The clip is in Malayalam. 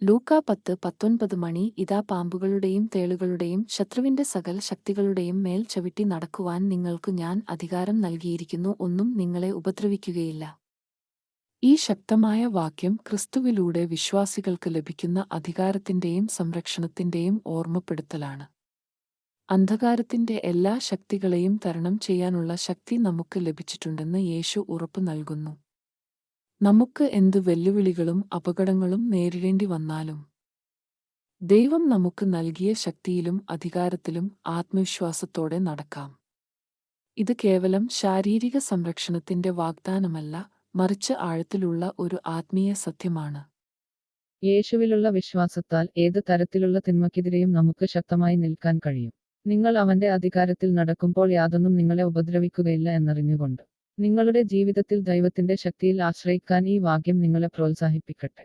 ലൂക്കാ 10:19 മണി ഇതാ പാമ്പുകളുടെയും തേളുകളുടെയും ശത്രുവിന്റെ സകല ശക്തികളുടെയും മേൽ ചവിട്ടി നടക്കുവാൻ നിങ്ങൾക്കു ഞാൻ അധികാരം നൽകിയിരിക്കുന്നു, ഒന്നും നിങ്ങളെ ഉപദ്രവിക്കുകയില്ല. ഈ ശക്തമായ വാക്യം ക്രിസ്തുവിലൂടെ വിശ്വാസികൾക്ക് ലഭിക്കുന്ന അധികാരത്തിന്റെയും സംരക്ഷണത്തിന്റെയും ഓർമ്മപ്പെടുത്തലാണ്. അന്ധകാരത്തിന്റെ എല്ലാ ശക്തികളെയും തരണം ചെയ്യാനുള്ള ശക്തി നമുക്ക് ലഭിച്ചിട്ടുണ്ടെന്ന് യേശു ഉറപ്പു നൽകുന്നു. നമുക്ക് എന്തു വെല്ലുവിളികളും അപകടങ്ങളും നേരിടേണ്ടി വന്നാലും ദൈവം നമുക്ക് നൽകിയ ശക്തിയിലും അധികാരത്തിലും ആത്മവിശ്വാസത്തോടെ നടക്കാം. ഇത് കേവലം ശാരീരിക സംരക്ഷണത്തിന്റെ വാഗ്ദാനമല്ല, മറിച്ച് ആഴത്തിലുള്ള ഒരു ആത്മീയ സത്യമാണ്. യേശുവിലുള്ള വിശ്വാസത്താൽ ഏത് തരത്തിലുള്ള തിന്മയ്ക്കെതിരെയും നമുക്ക് ശക്തമായി നിൽക്കാൻ കഴിയും. നിങ്ങൾ അവന്റെ അധികാരത്തിൽ നടക്കുമ്പോൾ യാതൊന്നും നിങ്ങളെ ഉപദ്രവിക്കുകയില്ല എന്നറിഞ്ഞുകൊണ്ട് നിങ്ങളുടെ ജീവിതത്തിൽ ദൈവത്തിന്റെ ശക്തിയിൽ ആശ്രയിക്കാൻ ഈ വാക്യം നിങ്ങളെ പ്രോത്സാഹിപ്പിക്കട്ടെ.